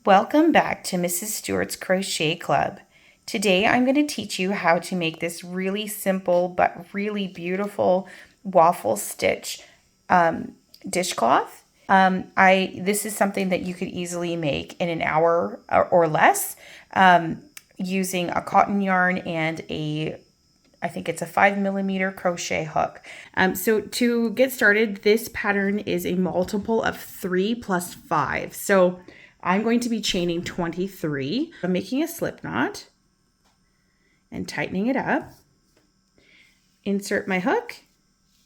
Welcome back to Mrs. Stewart's Crochet Club. Today I'm going to teach you how to make this really simple but really beautiful waffle stitch dishcloth. This is something that you could easily make in an hour or less using a cotton yarn and I think it's a 5mm crochet hook. So to get started, this pattern is a multiple of 3 plus 5. So I'm going to be chaining 23. I'm making a slip knot and tightening it up. Insert my hook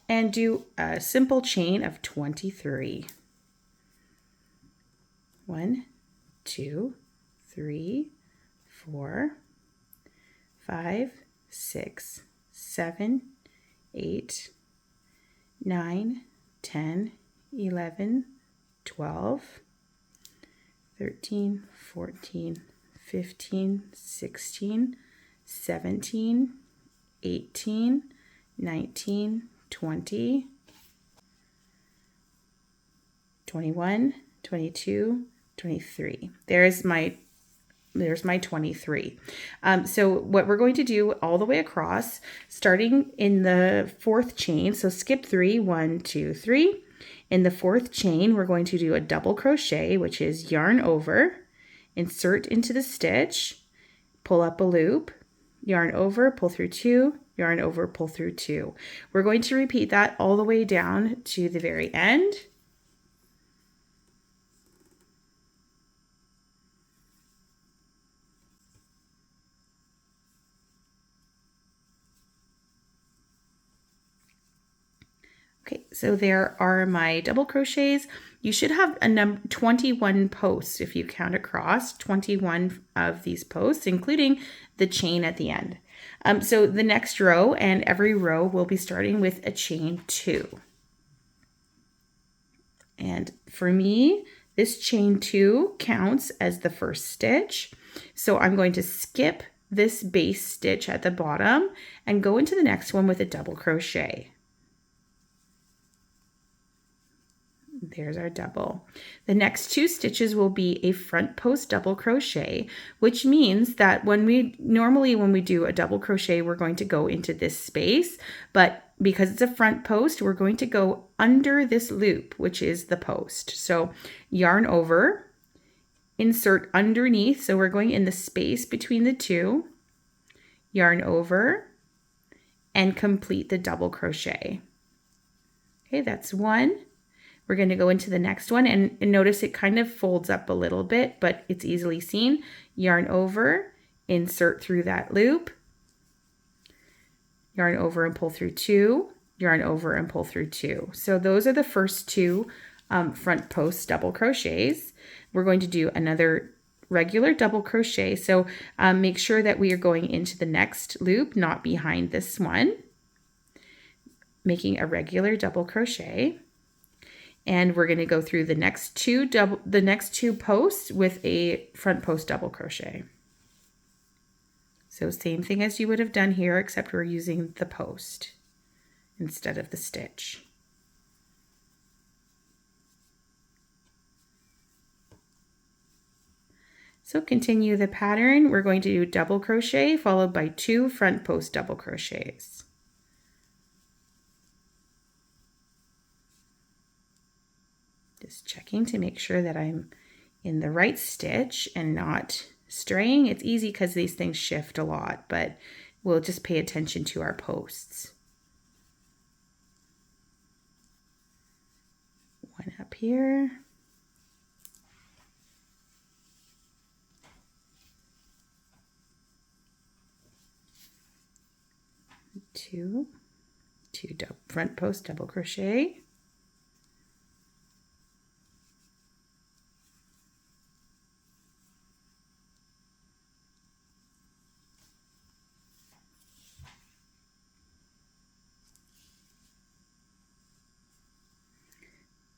and do a simple chain of 23. 1, 2, 3, 4, 5, 6, 7, 8, 9, 10, 11, 12, 13, 14, 15, 16, 17, 18, 19, 20, 21, 22, 23. There's my 23. So what we're going to do all the way across, starting in the 4th chain, so skip 3, 1, 2, 3. In the 4th chain, we're going to do a double crochet, which is yarn over, insert into the stitch, pull up a loop, yarn over, pull through 2, yarn over, pull through 2. We're going to repeat that all the way down to the very end. Okay, so there are my double crochets. You should have a 21 posts if you count across, 21 of these posts, including the chain at the end. So the next row and every row will be starting with a chain 2. And for me, this chain 2 counts as the first stitch. So I'm going to skip this base stitch at the bottom and go into the next one with a double crochet. There's our double. The next 2 stitches will be a front post double crochet, which means that when we do a double crochet, we're going to go into this space, but because it's a front post, we're going to go under this loop, which is the post. So yarn over, insert underneath, so we're going in the space between the 2, yarn over, and complete the double crochet. Okay, that's 1. We're going to go into the next one and notice it kind of folds up a little bit, but it's easily seen. Yarn over, insert through that loop, yarn over and pull through 2, yarn over and pull through 2. So those are the first 2 front post double crochets. We're going to do another regular double crochet. So make sure that we are going into the next loop, not behind this one, making a regular double crochet. And we're going to go through the next 2 posts with a front post double crochet. So same thing as you would have done here, except we're using the post instead of the stitch. So continue the pattern. We're going to do double crochet followed by 2 front post double crochets. Just checking to make sure that I'm in the right stitch and not straying. It's easy because these things shift a lot, but we'll just pay attention to our posts. 1 up here. 2 front post double crochet.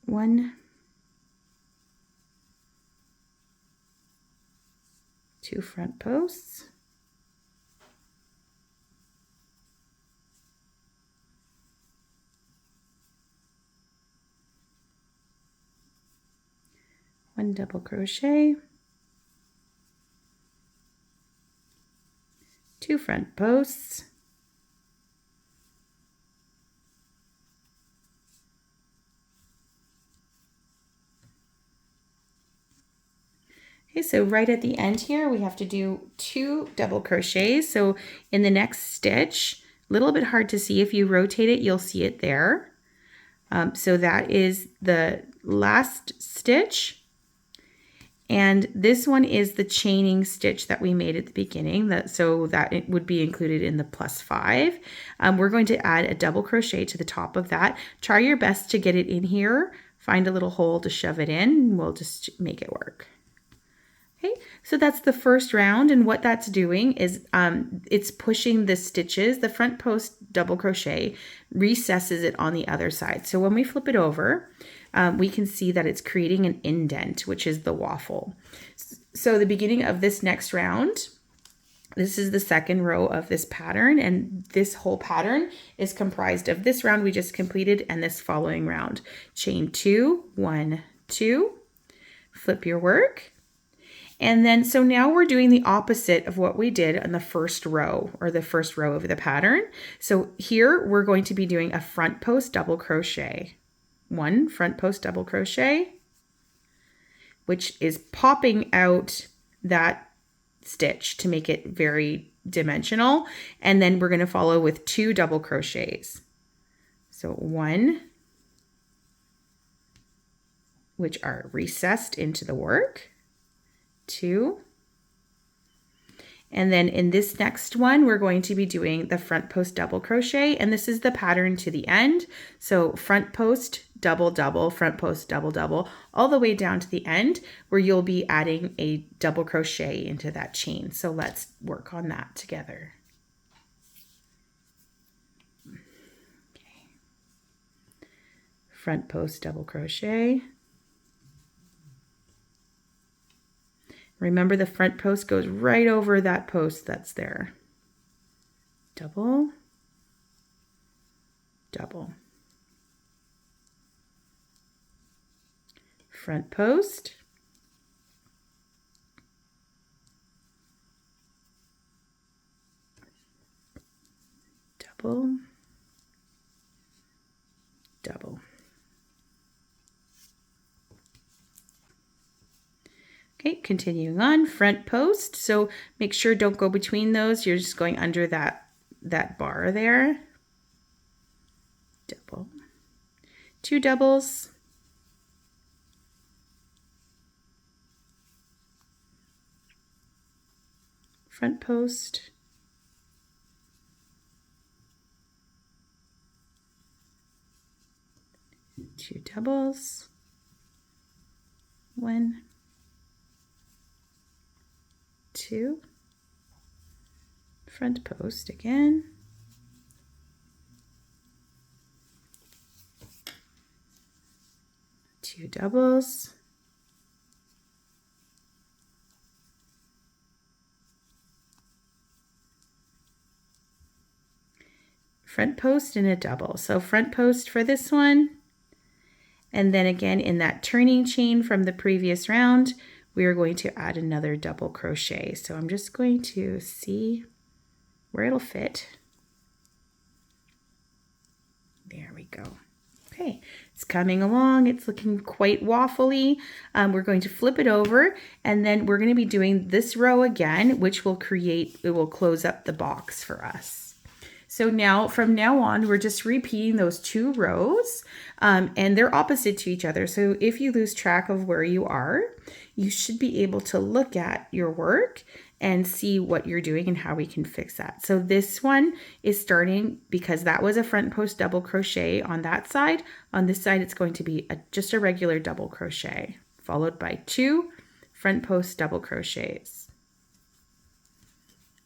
1, 2 front posts, 1 double crochet, 2 front posts, okay, so right at the end here, we have to do 2 double crochets. So in the next stitch, a little bit hard to see. If you rotate it, you'll see it there. So that is the last stitch. And this one is the chaining stitch that we made at the beginning, so that it would be included in the +5. We're going to add a double crochet to the top of that. Try your best to get it in here. Find a little hole to shove it in. We'll just make it work. Okay, so that's the first round, and what that's doing is it's pushing the stitches, the front post double crochet recesses it on the other side. So when we flip it over, we can see that it's creating an indent, which is the waffle. So the beginning of this next round, this is the second row of this pattern, and this whole pattern is comprised of this round we just completed and this following round. Chain 2, 1, 2, flip your work. And then, so now we're doing the opposite of what we did on the first row, or the first row of the pattern. So here we're going to be doing a front post double crochet. 1 front post double crochet, which is popping out that stitch to make it very dimensional. And then we're going to follow with 2 double crochets. So 1, which are recessed into the work. 2, and then in this next one we're going to be doing the front post double crochet, and this is the pattern to the end. So front post double double, front post double double, all the way down to the end where you'll be adding a double crochet into that chain. So let's work on that together. Okay. Front post double crochet. Remember, the front post goes right over that post that's there. Double, double. Front post. Double, double. Okay, continuing on, front post. So make sure don't go between those. You're just going under that bar there. Double. 2 doubles. Front post. Two doubles. 1, 2, front post again, 2 doubles, front post and a double. So front post for this one, and then again in that turning chain from the previous round, we are going to add another double crochet. So I'm just going to see where it'll fit. There we go. Okay, it's coming along. It's looking quite waffly. We're going to flip it over, and then we're going to be doing this row again, which will close up the box for us. So now, from now on, we're just repeating those 2 rows, and they're opposite to each other. So if you lose track of where you are, you should be able to look at your work and see what you're doing and how we can fix that. So this one is starting, because that was a front post double crochet on that side. On this side, it's going to be just a regular double crochet, followed by 2 front post double crochets.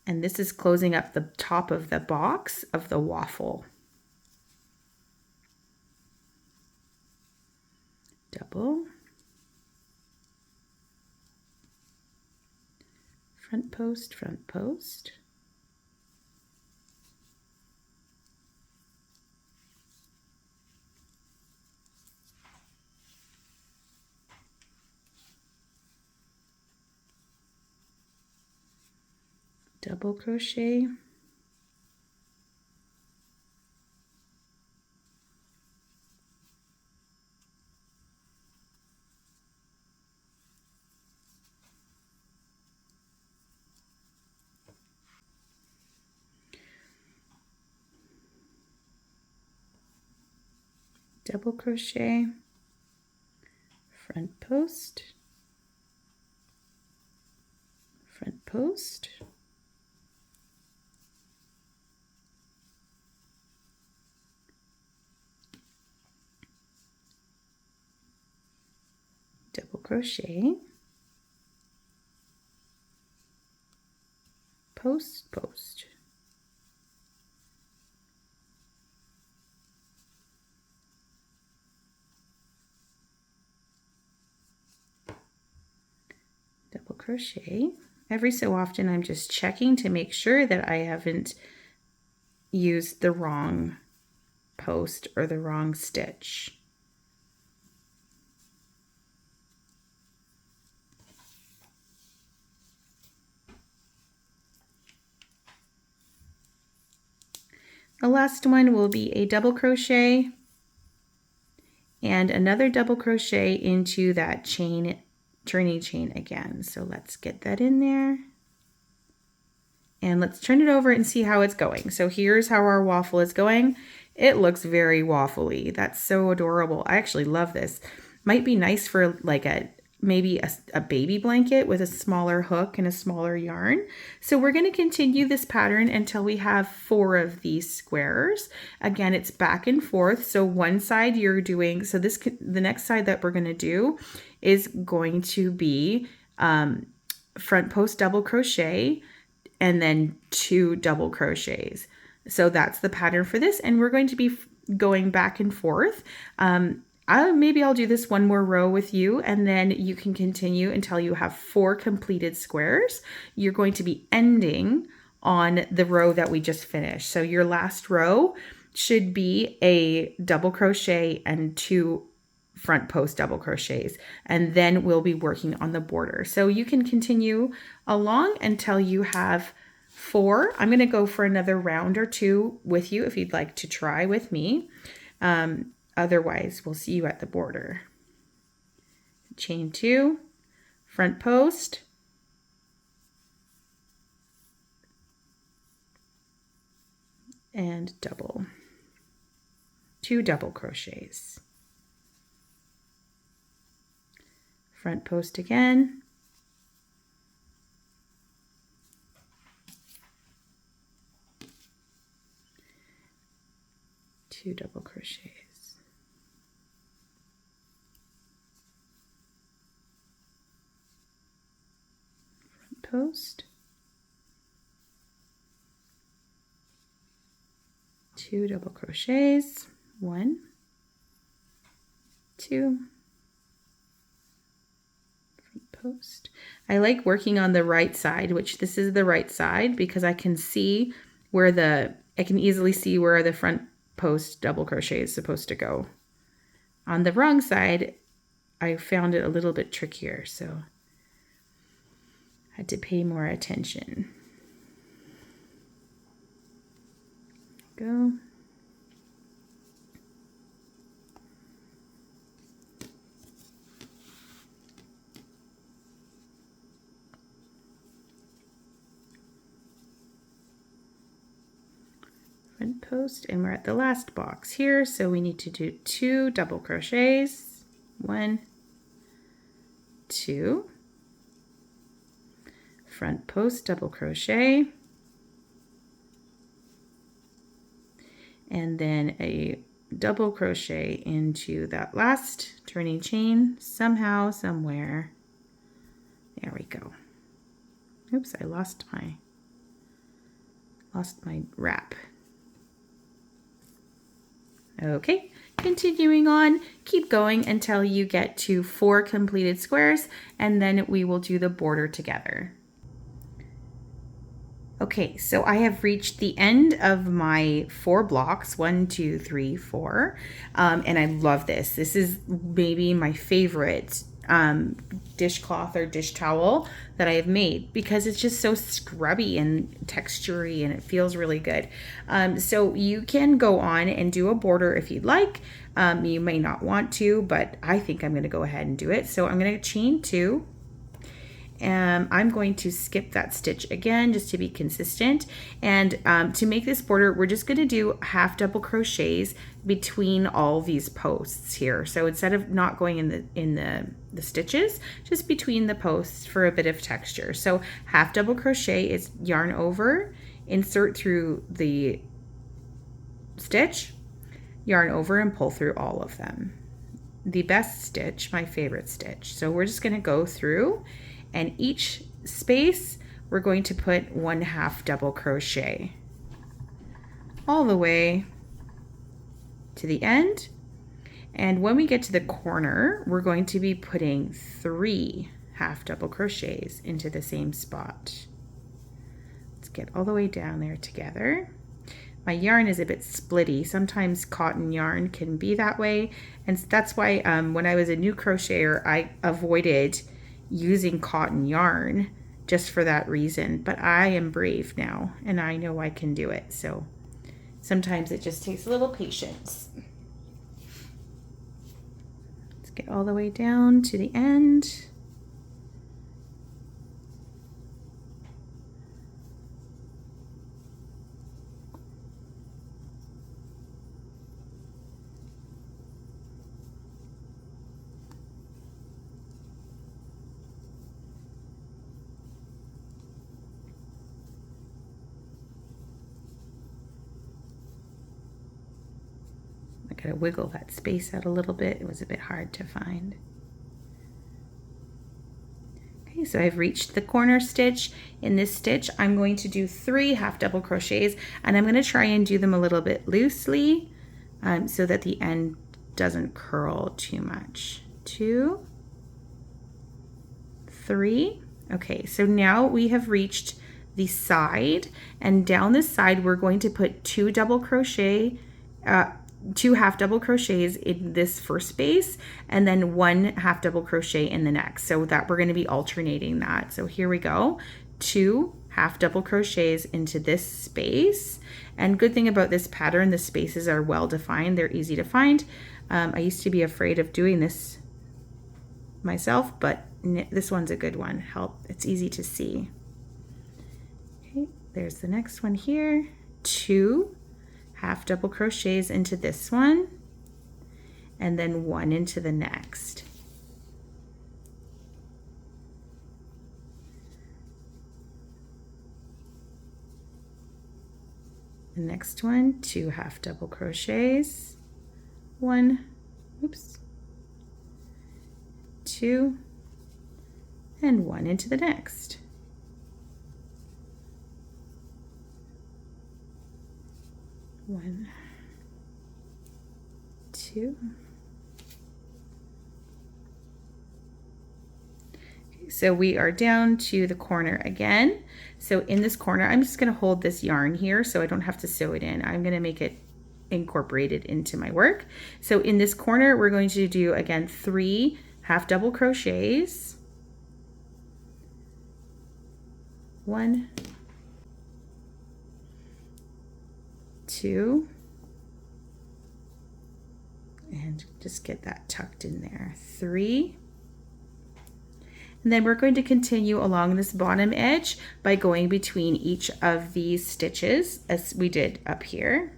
And this is closing up the top of the box of the waffle. Double. Front post, front post. double crochet, double crochet, front post, front post, double crochet, post, post, double crochet. Every so often I'm just checking to make sure that I haven't used the wrong post or the wrong stitch. The last one will be a double crochet and another double crochet into that chain, turning chain again. So let's get that in there. And let's turn it over and see how it's going. So here's how our waffle is going. It looks very waffly. That's so adorable. I actually love this. Might be nice for like maybe a baby blanket with a smaller hook and a smaller yarn. So we're going to continue this pattern until we have 4 of these squares. Again, it's back and forth. So one side you're doing, so the next side that we're going to do is going to be front post double crochet and then 2 double crochets. So that's the pattern for this. And we're going to be going back and forth. Maybe I'll do this one more row with you, and then you can continue until you have 4 completed squares. You're going to be ending on the row that we just finished. So your last row should be a double crochet and 2 front post double crochets, and then we'll be working on the border. So you can continue along until you have 4. I'm going to go for another round or 2 with you if you'd like to try with me. Otherwise, we'll see you at the border. Chain 2, front post, and double. 2 double crochets. Front post again. Two double crochets. Post, 2 double crochets, 1, 2, front post. I like working on the right side, which this is the right side, because I can see where I can easily see where the front post double crochet is supposed to go. On the wrong side, I found it a little bit trickier, so had to pay more attention. Go. Front post, and we're at the last box here, so we need to do 2 double crochets. 1, 2. Front post double crochet, and then a double crochet into that last turning chain somehow, somewhere. There we go. Oops, I lost my wrap. Okay, continuing on, keep going until you get to 4 completed squares, and then we will do the border together. Okay, so I have reached the end of my 4 blocks, 1, 2, 3, 4, and I love this. This is maybe my favorite dishcloth or dish towel that I have made, because it's just so scrubby and textury and it feels really good. So you can go on and do a border if you'd like. You may not want to, but I think I'm going to go ahead and do it. So I'm going to chain 2. And I'm going to skip that stitch again just to be consistent. And to make this border, we're just going to do half double crochets between all these posts here. So instead of not going in the stitches, just between the posts for a bit of texture. So half double crochet is yarn over, insert through the stitch, yarn over, and pull through all of them. The best stitch, my favorite stitch. So we're just going to go through, and each space we're going to put 1/2 double crochet all the way to the end. And when we get to the corner, we're going to be putting 3 half double crochets into the same spot. Let's get all the way down there together. My yarn is a bit splitty. Sometimes cotton yarn can be that way, and that's why when I was a new crocheter, I avoided using cotton yarn just for that reason. But I am brave now, and I know I can do it. So sometimes it just takes a little patience. Let's get all the way down to the end. I gotta wiggle that space out a little bit. It was a bit hard to find. Okay, so I've reached the corner stitch. In this stitch, I'm going to do 3 half double crochets, and I'm gonna try and do them a little bit loosely so that the end doesn't curl too much. 2, 3. Okay, so now we have reached the side, and down this side we're going to put 2 double crochet 2 half double crochets in this first space, and then 1 half double crochet in the next, so that we're going to be alternating that. So here we go, 2 half double crochets into this space. And good thing about this pattern, the spaces are well defined, they're easy to find. I used to be afraid of doing this myself, but this one's a good one. It's easy to see. Okay, there's the next one here, 2 half double crochets into this one, and then 1 into the next. The next one, 2 half double crochets, 1, oops, 2, and 1 into the next. 1, 2. Okay, so we are down to the corner again. So in this corner, I'm just going to hold this yarn here so I don't have to sew it in. I'm going to make it incorporated into my work. So in this corner, we're going to do again 3 half double crochets, 1, 2, and just get that tucked in there, 3, and then we're going to continue along this bottom edge by going between each of these stitches as we did up here.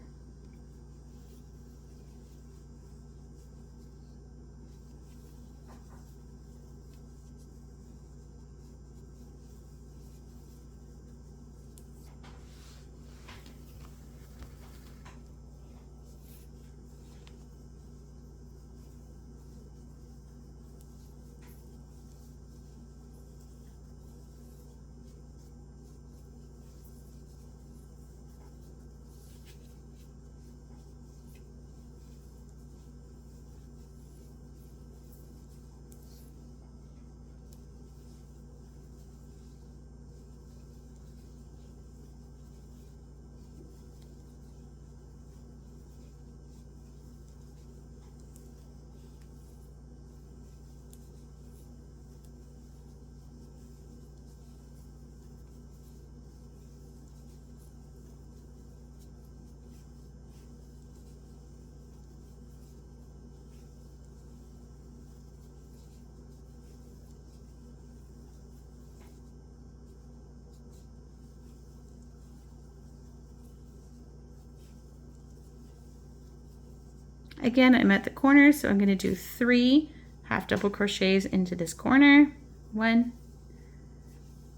Again, I'm at the corner, so I'm going to do 3 half double crochets into this corner. 1,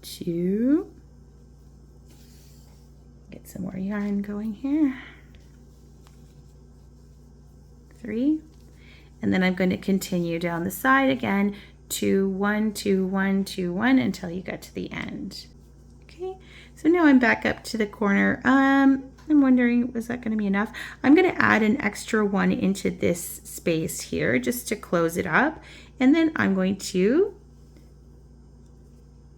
2, get some more yarn going here, 3, and then I'm going to continue down the side again, 2, 1, 2, 1, 2, 1 until you get to the end. Okay, so now I'm back up to the corner. I'm wondering, was that going to be enough? I'm going to add an extra 1 into this space here just to close it up, and then I'm going to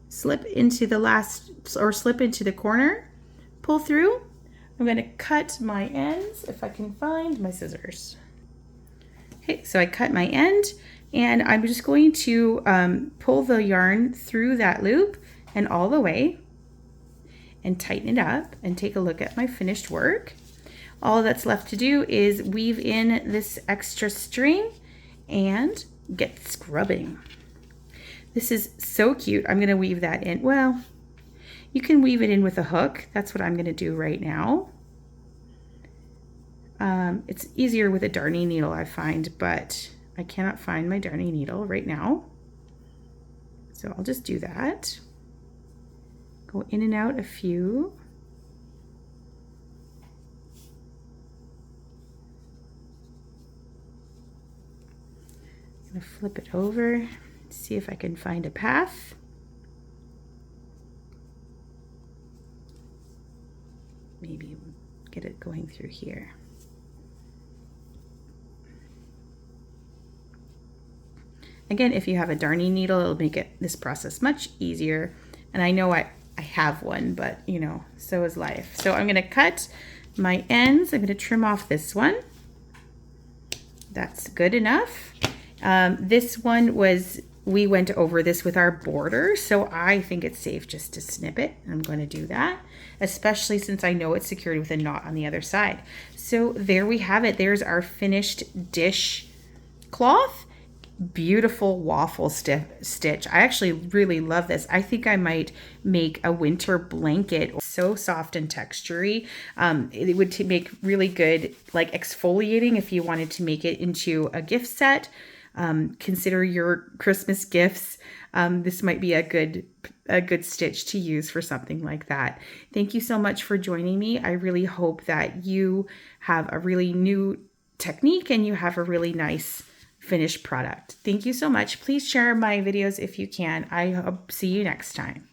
slip into the last, or slip into the corner, pull through. I'm going to cut my ends if I can find my scissors. Okay, so I cut my end, and I'm just going to pull the yarn through that loop and all the way and tighten it up and take a look at my finished work. All that's left to do is weave in this extra string and get scrubbing. This is so cute. I'm going to weave that in. Well, you can weave it in with a hook. That's what I'm going to do right now. It's easier with a darning needle, I find, but I cannot find my darning needle right now. So I'll just do that. Go in and out a few. I'm going to flip it over, see if I can find a path. Maybe get it going through here. Again, if you have a darning needle, it'll make this process much easier. And I know I have one, but you know, so is life. So I'm going to cut my ends. I'm going to trim off this one. That's good enough. This one was, we went over this with our border, so I think it's safe just to snip it. I'm going to do that, especially since I know it's secured with a knot on the other side. So there we have it. There's our finished dish cloth. Beautiful waffle stitch. I actually really love this. I think I might make a winter blanket. So soft and textury. It would make really good like exfoliating if you wanted to make it into a gift set. Consider your Christmas gifts. This might be a good stitch to use for something like that. Thank you so much for joining me. I really hope that you have a really new technique and you have a really nice finished product. Thank you so much. Please share my videos if you can. I hope see you next time.